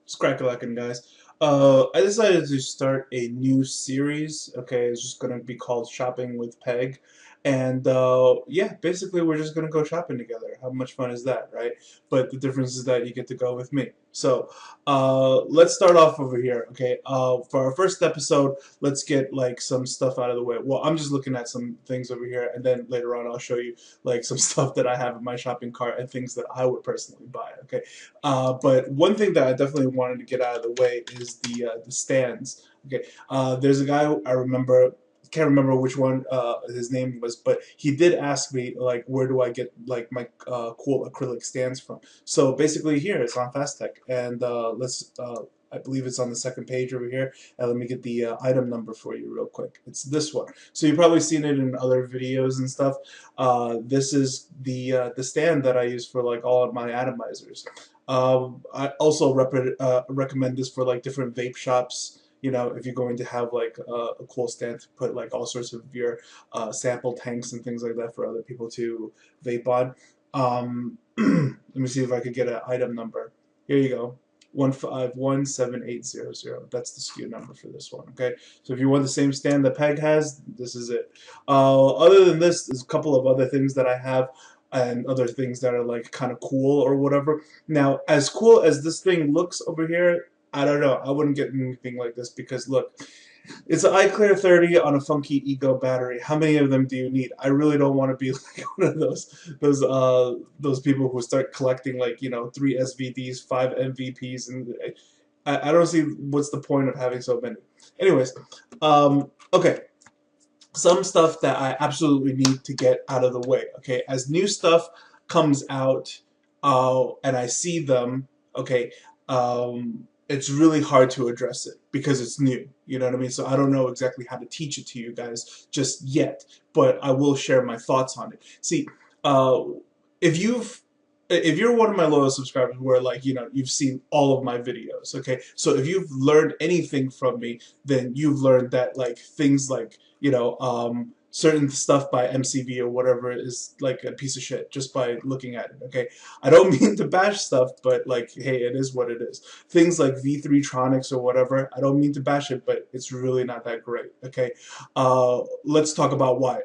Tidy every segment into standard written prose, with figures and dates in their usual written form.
Scrackalackin' guys. I decided to start a new series. Okay, it's just gonna be called Shopping with Peg, and yeah, basically we're just gonna go shopping together. How much fun is that, right? But the difference is that you get to go with me. So, let's start off over here. Okay, for our first episode, let's get like some stuff out of the way. Well, I'm just looking at some things over here, and then later on I'll show you like some stuff that I have in my shopping cart and things that I would personally buy. Okay. But one thing that I definitely wanted to get out of the way is the stands. Okay, there's a guy I remember. Can't remember which one his name was, but he did ask me like, where do I get like my cool acrylic stands from? So basically, here it's on FastTech, and let's. I believe it's on the second page over here. And let me get the item number for you real quick. It's this one. So you've probably seen it in other videos and stuff. This is the stand that I use for like all of my atomizers. I also recommend this for like different vape shops. You know, if you're going to have like a cool stand to put like all sorts of your sample tanks and things like that for other people to vape on. Let me see if I could get an item number. Here you go. 1517800. That's the SKU number for this one. Okay, so if you want the same stand that Peg has, this is it. Other than this, there's a couple of other things that I have and other things that are like kind of cool or whatever. Now, as cool as this thing looks over here, I don't know. I wouldn't get anything like this because look, it's an iClear 30 on a funky Ego battery. How many of them do you need? I really don't want to be like one of those people who start collecting like, you know, 3 SVDs, 5 MVPs, and I don't see what's the point of having so many. Anyways, okay. Some stuff that I absolutely need to get out of the way. Okay, as new stuff comes out, and I see them, okay, it's really hard to address it because it's new. You know what I mean? So I don't know exactly how to teach it to you guys just yet, but I will share my thoughts on it. See, uh, if you've if you're one of my loyal subscribers where like you know you've seen all of my videos, okay, so if you've learned anything from me, then you've learned that like things like you know certain stuff by MCV or whatever is like a piece of shit just by looking at it. Okay, I don't mean to bash stuff, but like hey, it is what it is. Things like V3 Tronics or whatever, I don't mean to bash it, but it's really not that great. Okay, let's talk about why.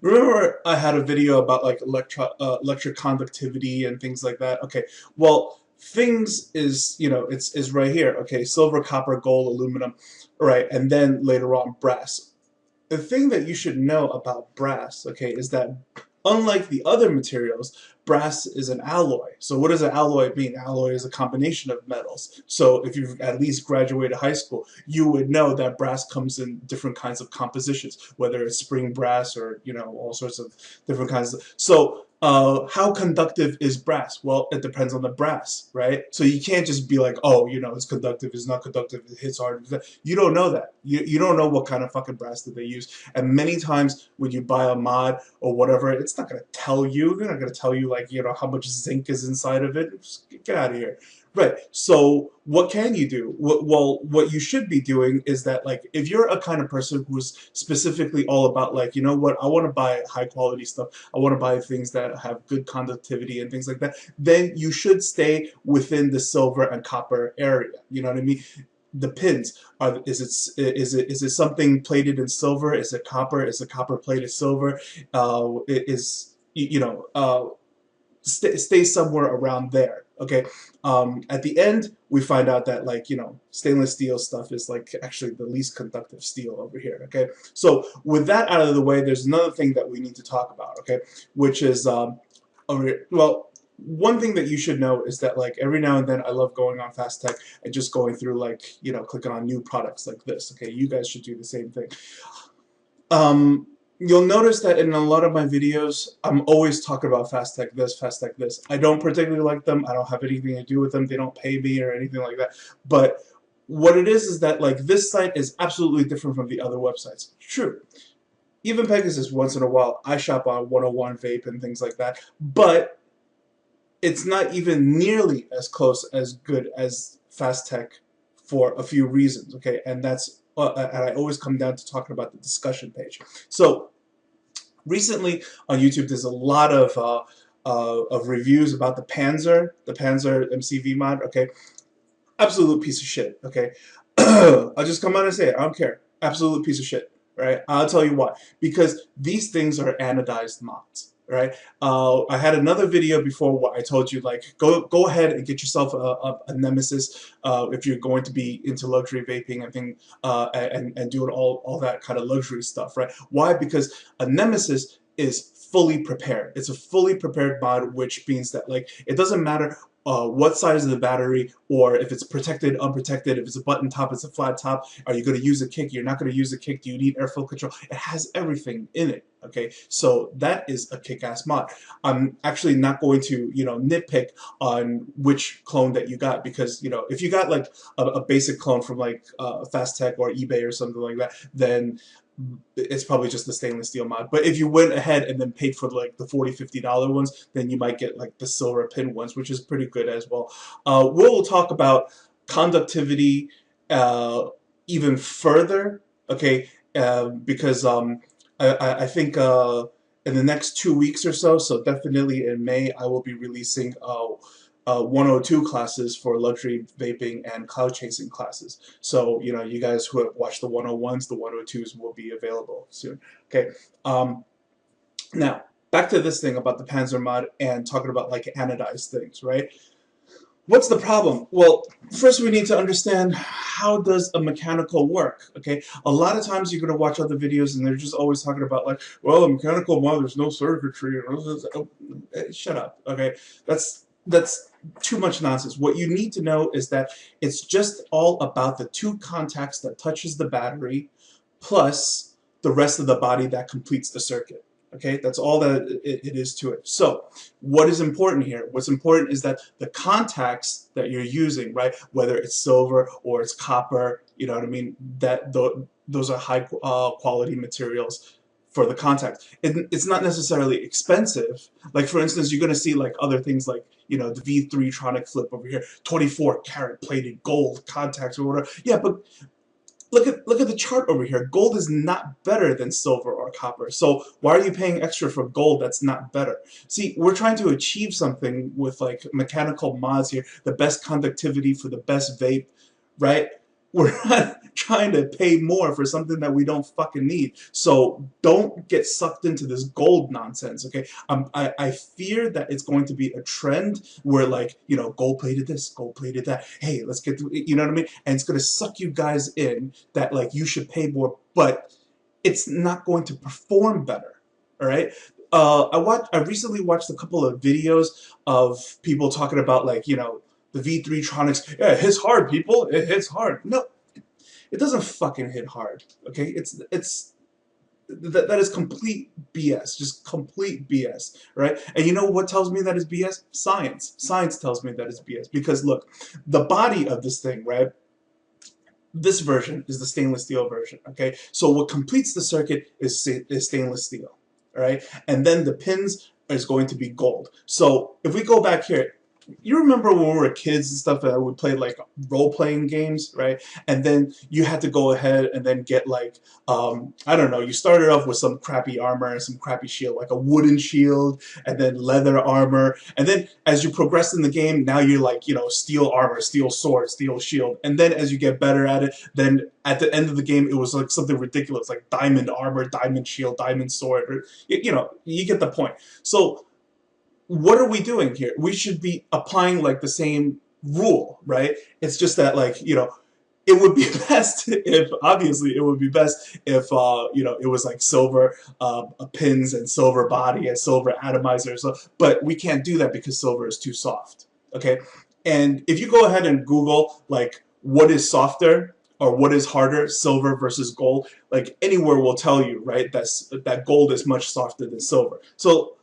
Remember I had a video about like electric conductivity and things like that? Okay, well, things is, you know, it's is right here. Okay, silver, copper, gold, aluminum, right, and then later on brass. The thing that you should know about brass, okay, is that unlike the other materials, brass is an alloy. So what does an alloy mean? Alloy is a combination of metals. So if you've at least graduated high school, you would know that brass comes in different kinds of compositions, whether it's spring brass or, you know, all sorts of different kinds of. So how conductive is brass? Well, it depends on the brass, right? So you can't just be like, oh, you know, it's conductive, it's not conductive, it hits hard. You don't know that. You don't know what kind of fucking brass that they use. And many times when you buy a mod or whatever, it's not going to tell you. They're not going to tell you, like, you know, how much zinc is inside of it. Just get out of here. Right. So what can you do? Well, what you should be doing is that, like, if you're a kind of person who's specifically all about, like, you know what, I want to buy high quality stuff. I want to buy things that have good conductivity and things like that. Then you should stay within the silver and copper area. You know what I mean? The pins are is it something plated in silver? Is it copper? Is it copper plated silver? Is you know stay somewhere around there. Okay. At the end, we find out that like you know stainless steel stuff is like actually the least conductive steel over here. Okay. So with that out of the way, there's another thing that we need to talk about. Okay, which is over here. Well, one thing that you should know is that like every now and then I love going on FastTech and just going through like you know clicking on new products like this. Okay, you guys should do the same thing. You'll notice that in a lot of my videos, I'm always talking about FastTech this, FastTech this. I don't particularly like them. I don't have anything to do with them. They don't pay me or anything like that. But what it is that like this site is absolutely different from the other websites. True. Even Pegasus, once in a while, I shop on 101 Vape and things like that. But it's not even nearly as close as good as FastTech for a few reasons. Okay, and that's and I always come down to talking about the discussion page. So recently on YouTube, there's a lot of of reviews about the Panzer MCV mod. Okay, absolute piece of shit. Okay, I'll just come out and say it. I don't care. Absolute piece of shit. Right? I'll tell you why. Because these things are anodized mods. Right? I had another video before where I told you like go ahead and get yourself a Nemesis if you're going to be into luxury vaping and doing all that kind of luxury stuff. Right? Why? Because a Nemesis is fully prepared. It's a fully prepared mod, which means that like it doesn't matter what size of the battery, or if it's protected, unprotected, if it's a button top, it's a flat top, are you going to use a kick, you're not going to use a kick, do you need airflow control? It has everything in it, okay? So that is a kick-ass mod. I'm actually not going to, nitpick on which clone that you got, because, if you got like a basic clone from like FastTech or eBay or something like that, then it's probably just the stainless steel mod. But if you went ahead and then paid for like the $40–50 ones, then you might get like the silver pin ones, which is pretty good as well. We'll talk about conductivity even further, okay? Because I think in the next 2 weeks or so, so definitely in May, I will be releasing 102 classes for luxury vaping and cloud chasing classes. So, you guys who have watched the 101s, the 102s will be available soon. Okay. Now, back to this thing about the Panzer mod and talking about like anodized things, right? What's the problem? Well, first we need to understand how does a mechanical work, okay? A lot of times you're going to watch other videos and they're just always talking about like, well, a mechanical mod, there's no circuitry. Shut up, okay? That's too much nonsense. What you need to know is that it's just all about the two contacts that touches the battery plus the rest of the body that completes the circuit. Okay, that's all that it is to it. So what is important here? What's important is that the contacts that you're using, right, whether it's silver or it's copper, you know what I mean, that those are high quality materials for the contact. It's not necessarily expensive. Like for instance, you're going to see like other things like, the V3 Tronic Flip over here, 24 karat plated gold contacts or whatever. Yeah, but look at the chart over here. Gold is not better than silver or copper. So why are you paying extra for gold that's not better? See, we're trying to achieve something with like mechanical mods here, the best conductivity for the best vape, right? We're not trying to pay more for something that we don't fucking need. So don't get sucked into this gold nonsense, okay? I fear that it's going to be a trend where like, gold-plated this, gold-plated that. Hey, let's get through, you know what I mean? And it's going to suck you guys in that like you should pay more, but it's not going to perform better, all right? I recently watched a couple of videos of people talking about like, the V3 Tronics, yeah, it hits hard, people. It hits hard. No, it doesn't fucking hit hard. Okay, that is complete BS. Just complete BS, right? And you know what tells me that is BS? Science. Science tells me that is BS because look, the body of this thing, right? This version is the stainless steel version. Okay, so what completes the circuit is stainless steel. All right, and then the pins is going to be gold. So if we go back here. You remember when we were kids and stuff that we played like role-playing games, right? And then you had to go ahead and then get like, I don't know, you started off with some crappy armor and some crappy shield, like a wooden shield and then leather armor. And then as you progress in the game, now you're like, steel armor, steel sword, steel shield. And then as you get better at it, then at the end of the game, it was like something ridiculous, like diamond armor, diamond shield, diamond sword. Or, you get the point. So what are we doing here? We should be applying like the same rule, right? It's just that like, it would be best if, obviously, it would be best if, it was like silver pins and silver body and silver atomizer. So, but we can't do that because silver is too soft, okay? And if you go ahead and Google like what is softer or what is harder, silver versus gold, like anywhere will tell you, right, that gold is much softer than silver. So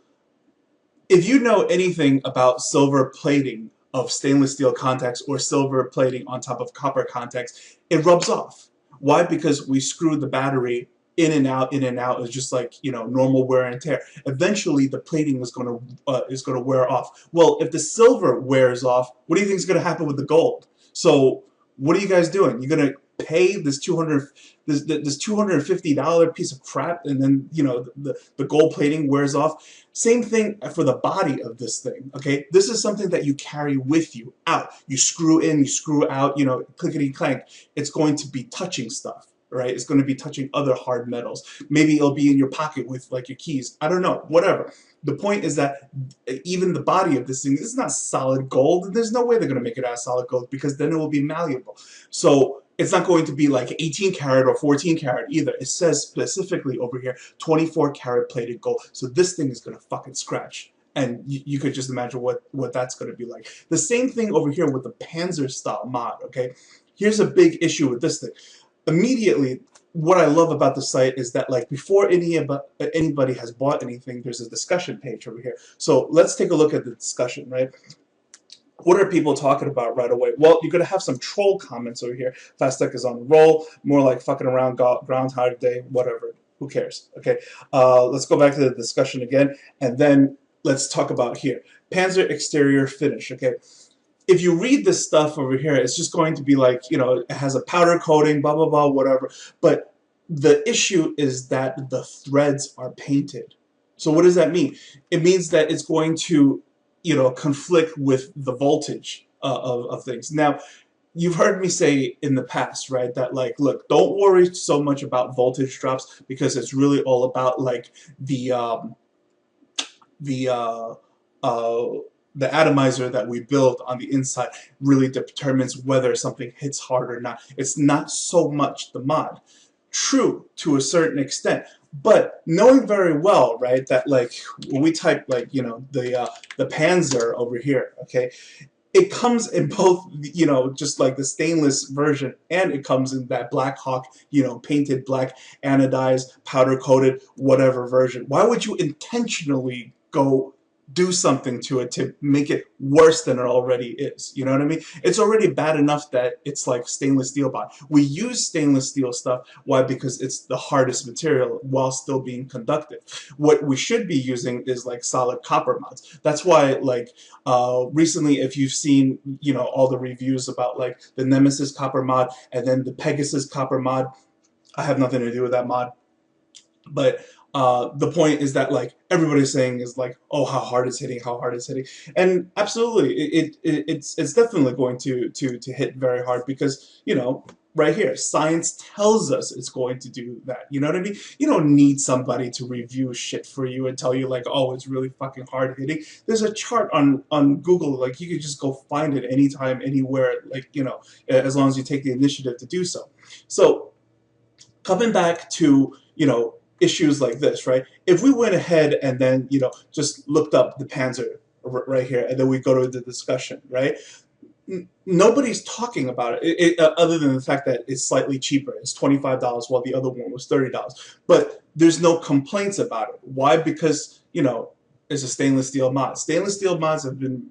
if you know anything about silver plating of stainless steel contacts or silver plating on top of copper contacts, it rubs off. Why? Because we screw the battery in and out, It's just like, normal wear and tear. Eventually, the plating is going to wear off. Well, if the silver wears off, what do you think is going to happen with the gold? So what are you guys doing? You're going to pay this $250 piece of crap, and then the gold plating wears off. Same thing for the body of this thing. Okay, this is something that you carry with you out. You screw in, you screw out. Clickety clank. It's going to be touching stuff. Right? It's going to be touching other hard metals. Maybe it'll be in your pocket with like your keys. I don't know. Whatever. The point is that even the body of this thing is not solid gold. There's no way they're going to make it out of solid gold, because then it will be malleable. So it's not going to be like 18 karat or 14 karat either. It says specifically over here 24 karat plated gold. So this thing is going to fucking scratch. And you could just imagine what that's going to be like. The same thing over here with the Panzer style mod. Okay, here's a big issue with this thing. Immediately, what I love about the site is that, like, before anybody has bought anything, there's a discussion page over here. So let's take a look at the discussion, right? What are people talking about right away? Well, you're going to have some troll comments over here. FastTech is on the roll, more like fucking around Groundhog Day, whatever. Who cares? Okay, let's go back to the discussion again, and then let's talk about here. Panzer exterior finish, okay? If you read this stuff over here, it's just going to be like, it has a powder coating, blah, blah, blah, whatever. But the issue is that the threads are painted. So what does that mean? It means that it's going to, conflict with the voltage of things. Now, you've heard me say in the past, right, that, like, look, don't worry so much about voltage drops, because it's really all about, like, the atomizer that we build on the inside really determines whether something hits hard or not. It's not so much the mod. True, to a certain extent, but knowing very well, right, that, like, when we type, like, the Panzer over here, okay, it comes in both, just like the stainless version, and it comes in that Black Hawk, painted black, anodized, powder coated, whatever version. Why would you intentionally go do something to it to make it worse than it already is? You know what I mean? It's already bad enough that it's like stainless steel body. We use stainless steel stuff. Why? Because it's the hardest material while still being conductive. What we should be using is like solid copper mods. That's why, like, recently, if you've seen, all the reviews about like the Nemesis copper mod and then the Pegasus copper mod, I have nothing to do with that mod. But the point is that, like, everybody's saying is like, oh, how hard it's hitting, how hard it's hitting, and absolutely, it's definitely going to hit very hard, because right here, science tells us it's going to do that. You know what I mean? You don't need somebody to review shit for you and tell you, like, oh, it's really fucking hard hitting. There's a chart on Google, like, you could just go find it anytime, anywhere, like, as long as you take the initiative to do so. So coming back to issues like this, right? If we went ahead and then, just looked up the Panzer right here, and then we go to the discussion, right? Nobody's talking about it, other than the fact that it's slightly cheaper. It's $25, while the other one was $30. But there's no complaints about it. Why? Because, it's a stainless steel mod. Stainless steel mods have been,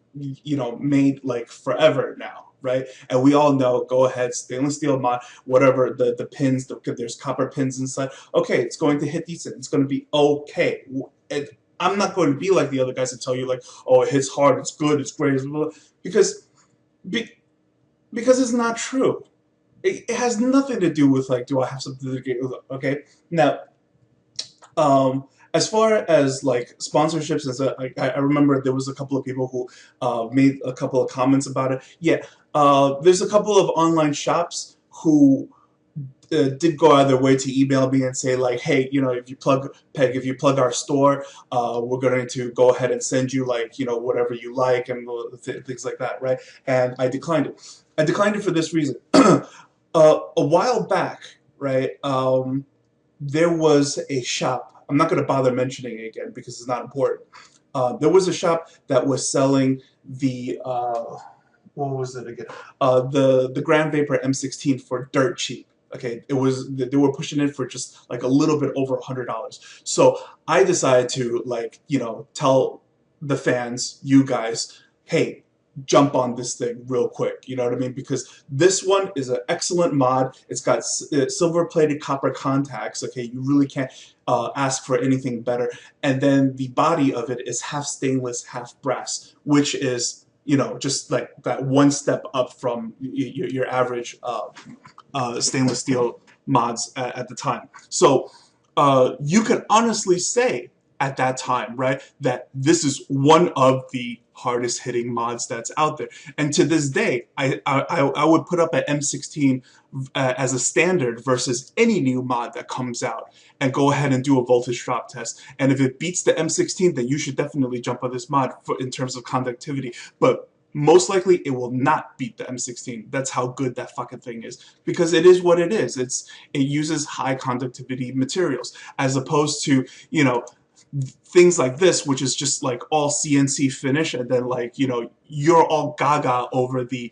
made like forever now. Right? And we all know, go ahead, stainless steel mod, whatever, the pins, there's copper pins inside. Okay, it's going to hit decent. It's going to be okay. I'm not going to be like the other guys that tell you, like, oh, it hits hard, it's good, it's great, because it's not true. It has nothing to do with, like, do I have something to get with it? Okay? Now, as far as like sponsorships, I remember there was a couple of people who made a couple of comments about it. Yeah, there's a couple of online shops who did go out of their way to email me and say, like, hey, if you plug our store, we're going to go ahead and send you, like, whatever you like, and things like that, right? And I declined it. I declined it for this reason. A while back, right, there was a shop. I'm not going to bother mentioning it again because it's not important. There was a shop that was selling the what was it again? The Grand Vapor M16 for dirt cheap. Okay, they were pushing it for just like a little bit over $100. So I decided to, like, tell the fans, you guys, hey, jump on this thing real quick, you know what I mean? Because this one is an excellent mod. It's got silver-plated copper contacts. Okay, you really can't ask for anything better. And then the body of it is half stainless, half brass, which is, you know, just like that one step up from your average stainless steel mods at the time. So you could honestly say at that time, right, that this is one of the hardest hitting mods that's out there. And to this day, I would put up an M16 as a standard versus any new mod that comes out and go ahead and do a voltage drop test. And if it beats the M16, then you should definitely jump on this mod in terms of conductivity. But most likely it will not beat the M16. That's how good that fucking thing is. Because it is what it is. It uses high conductivity materials as opposed to, you know, things like this, which is just like all CNC finish, and then like, you know, you're all gaga over the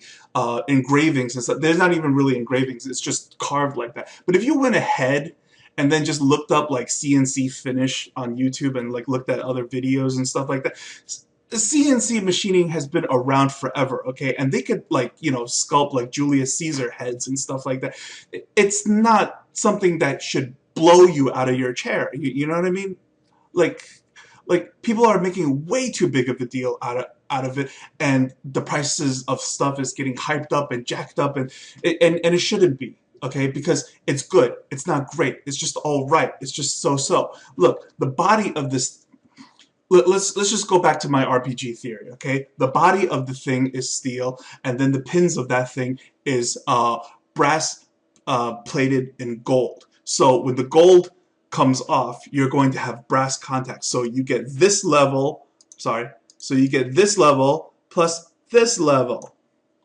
engravings and stuff. There's not even really engravings, it's just carved like that. But if you went ahead and then just looked up like CNC finish on YouTube and like looked at other videos and stuff like that, the CNC machining has been around forever, okay? And they could, like, you know, sculpt like Julius Caesar heads and stuff like that. It's not something that should blow you out of your chair. You know what I mean? Like people are making way too big of a deal out of it, and the prices of stuff is getting hyped up and jacked up, and it shouldn't be, okay? Because it's good. It's not great. It's just all right. It's just so-so. Look, the body of this. Let's just go back to my RPG theory, okay? The body of the thing is steel, and then the pins of that thing is brass plated in gold. So when the gold comes off, you're going to have brass contacts. So you get this level, so you get this level plus this level.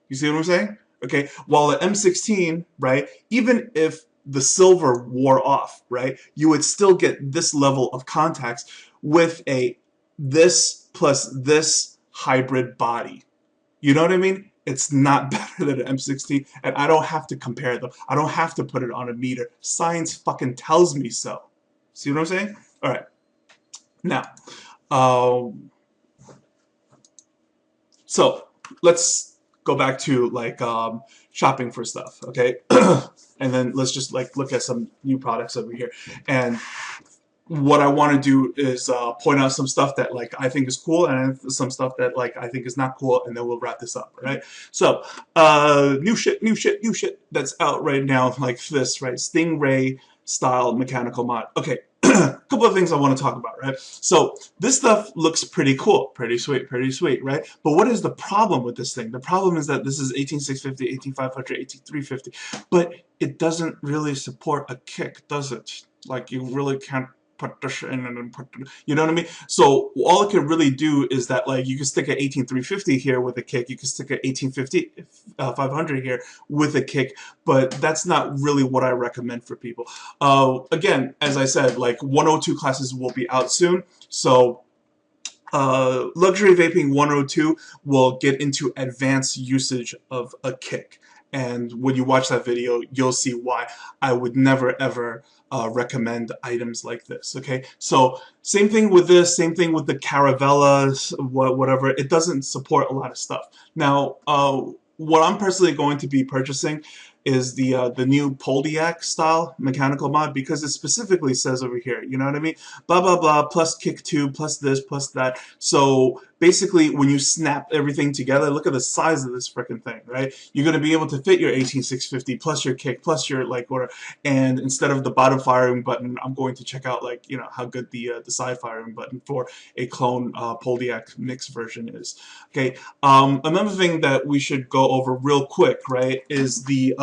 You see what I'm saying? Okay, while the M16, right, even if the silver wore off, right, you would still get this level of contacts with a this plus this hybrid body. You know what I mean? It's not better than an M16, and I don't have to compare them. I don't have to put it on a meter. Science fucking tells me so. See what I'm saying? All right. Now, so let's go back to like shopping for stuff, okay? And then let's just like look at some new products over here. And what I want to do is point out some stuff that like I think is cool and some stuff that like I think is not cool, and then we'll wrap this up, right? So new shit that's out right now, like this, right? Stingray style mechanical mod. Okay, a couple of things I want to talk about, right? So this stuff looks pretty cool, pretty sweet, right? But what is the problem with this thing? The problem is that this is 18650, 18500, 18350, but it doesn't really support a kick, does it? Like you really can't put this in and then put, you know what I mean? So all it can really do is that like you can stick an 18350 here with a kick, you can stick an 1850 500 here with a kick, but that's not really what I recommend for people. Again, as I said, like 102 classes will be out soon, so Luxury Vaping 102 will get into advanced usage of a kick. And when you watch that video, you'll see why I would never ever recommend items like this, okay? So same thing with this, same thing with the Caravella, whatever. It doesn't support a lot of stuff. Now, what I'm personally going to be purchasing is the new Poldiac style mechanical mod, because it specifically says over here, you know what I mean? Blah, blah, blah, plus kick 2, plus this, plus that. So basically, when you snap everything together, look at the size of this freaking thing, right? You're going to be able to fit your 18650 plus your kick plus your like whatever. And instead of the bottom firing button, I'm going to check out like, you know, how good the side firing button for a clone Poldiac mix version is. Okay. Another thing that we should go over real quick, right, is the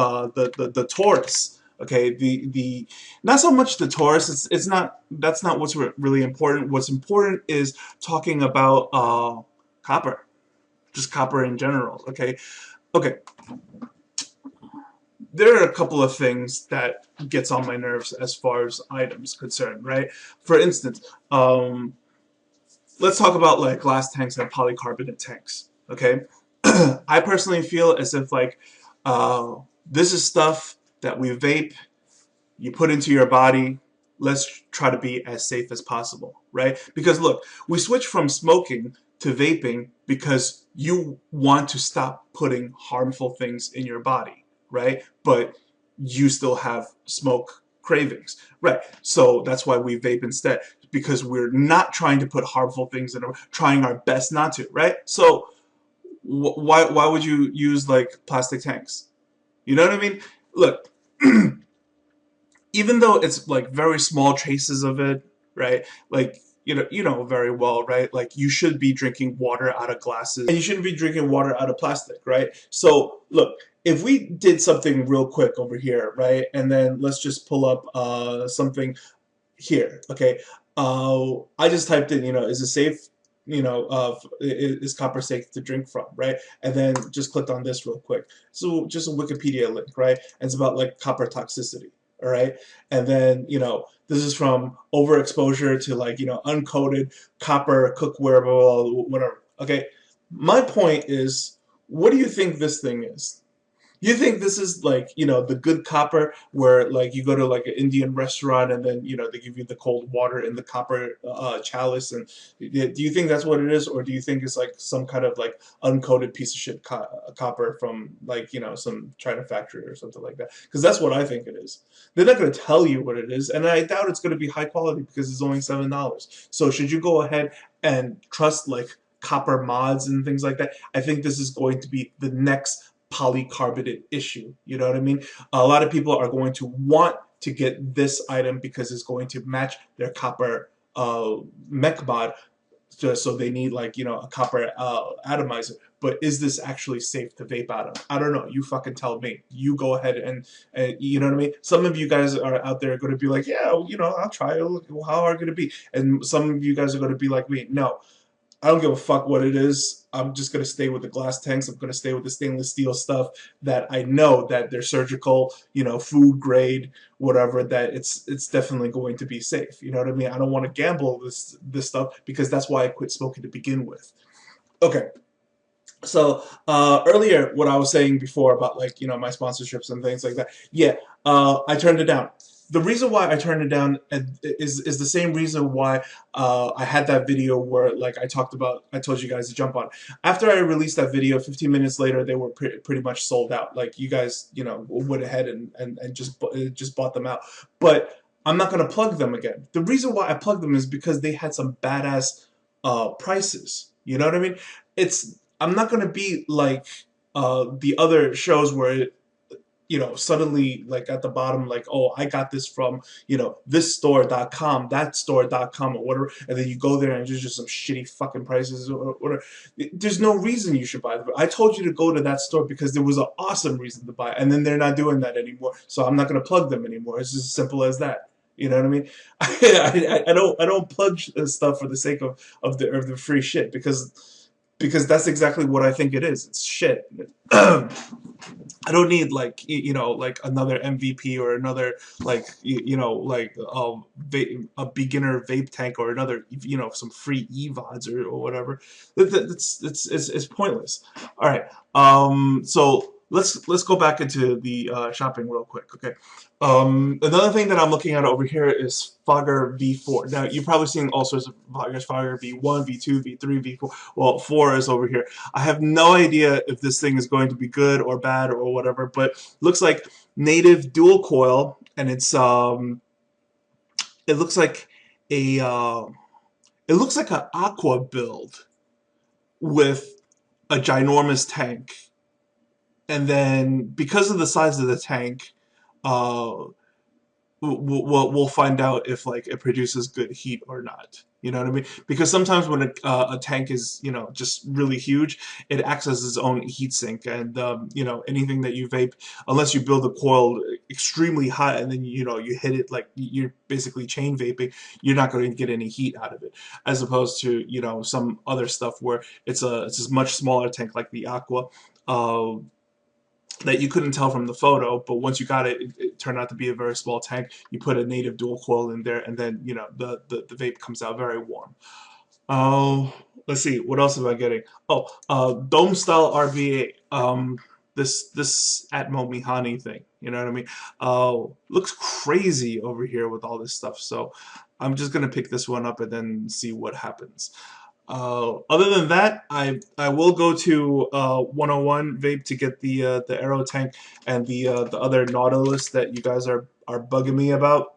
Taurus. Okay, the not so much the Taurus. It's not, that's not what's really important. What's important is talking about copper, just copper in general. Okay, there are a couple of things that gets on my nerves as far as items concerned, right? For instance, let's talk about like glass tanks and polycarbonate tanks. Okay, I personally feel as if like this is stuff that we vape, you put into your body. Let's try to be as safe as possible, right? Because look, we switch from smoking to vaping because you want to stop putting harmful things in your body, right? But you still have smoke cravings, right? So that's why we vape instead, because we're not trying to put harmful things in, trying our best not to, right? So Why would you use like plastic tanks? You know what I mean? Look, even though it's like very small traces of it, right? Like you know very well, right? Like you should be drinking water out of glasses, and you shouldn't be drinking water out of plastic, right? So look, if we did something real quick over here, right, and then let's just pull up something here, okay? I just typed in, is it safe? Is copper safe to drink from, right? And then just clicked on this real quick. So just a Wikipedia link, right? And it's about like copper toxicity, all right? And then, this is from overexposure to like, uncoated copper cookware, blah, blah, blah, whatever. Okay. My point is, what do you think this thing is? You think this is like, the good copper where like you go to like an Indian restaurant and then, they give you the cold water in the copper chalice and do you think that's what it is or do you think it's like some kind of like uncoated piece of shit copper from like, some China factory or something like that? Because that's what I think it is. They're not going to tell you what it is and I doubt it's going to be high quality because it's only $7. So should you go ahead and trust like copper mods and things like that? I think this is going to be the next polycarbonate issue. You know what I mean? A lot of people are going to want to get this item because it's going to match their copper mech mod. So they need like, a copper atomizer. But is this actually safe to vape out of? I don't know. You fucking tell me. You go ahead and you know what I mean? Some of you guys are out there going to be like, yeah, I'll try it. How hard could it be? And some of you guys are going to be like me. No, I don't give a fuck what it is. I'm just gonna stay with the glass tanks. I'm gonna stay with the stainless steel stuff that I know that they're surgical, food grade, whatever. That it's definitely going to be safe. You know what I mean? I don't want to gamble this stuff because that's why I quit smoking to begin with. Okay. So earlier, what I was saying before about like my sponsorships and things like that, yeah, I turned it down. The reason why I turned it down is the same reason why I had that video where like I told you guys to jump on. After I released that video, 15 minutes later, they were pretty much sold out. Like you guys, went ahead and just bought them out. But I'm not gonna plug them again. The reason why I plugged them is because they had some badass prices. You know what I mean? I'm not gonna be like the other shows where suddenly like at the bottom, like, oh, I got this from, this store.com, that store.com or whatever, and then you go there and there's just some shitty fucking prices or whatever. There's no reason you should buy them. I told you to go to that store because there was an awesome reason to buy it, and then they're not doing that anymore, so I'm not going to plug them anymore. It's just as simple as that. You know what I mean? I don't plug stuff for the sake of the free shit because that's exactly what I think it is. It's shit. I don't need like like another MVP or another like like a beginner vape tank or another some free eVods or whatever. It's pointless. All right. So let's go back into the shopping real quick. Okay. Another thing that I'm looking at over here is Fogger V4. Now you've probably seen all sorts of Foggers, Fogger V1, V2, V3, V4. Well, 4 is over here. I have no idea if this thing is going to be good or bad or whatever, but looks like native dual coil, and it looks like a it looks like an aqua build with a ginormous tank, and then because of the size of the tank, uh, we'll find out if like it produces good heat or not. You know what I mean? Because sometimes when a tank is just really huge, it acts as its own heat sink, and anything that you vape, unless you build a coil extremely hot and then you hit it like you're basically chain vaping, you're not going to get any heat out of it. As opposed to some other stuff where it's a much smaller tank like the Aqua. That you couldn't tell from the photo, but once you got it, it turned out to be a very small tank. You put a native dual coil in there, and then the vape comes out very warm. Let's see, what else am I getting? Oh, dome style RVA. This Atmo Mihani thing. You know what I mean? Looks crazy over here with all this stuff. So I'm just gonna pick this one up and then see what happens. Other than that, I will go to 101 Vape to get the Aero tank and the other Nautilus that you guys are bugging me about.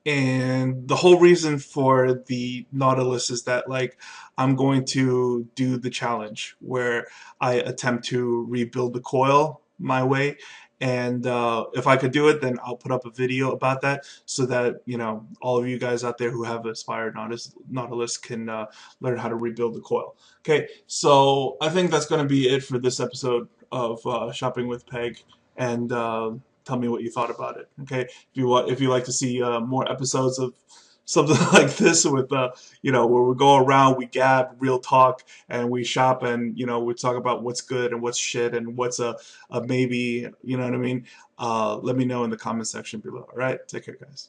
And the whole reason for the Nautilus is that like I'm going to do the challenge where I attempt to rebuild the coil my way. And if I could do it, then I'll put up a video about that so that, you know, all of you guys out there who have aspired Nautilus can learn how to rebuild the coil. Okay, so I think that's going to be it for this episode of Shopping with Peg. And tell me what you thought about it. Okay, if you like to see more episodes of something like this with you know, where we go around, we gab, real talk, and we shop, and you know, we talk about what's good and what's shit and what's a maybe, you know what I mean? Let me know in the comment section below. All right, take care, guys.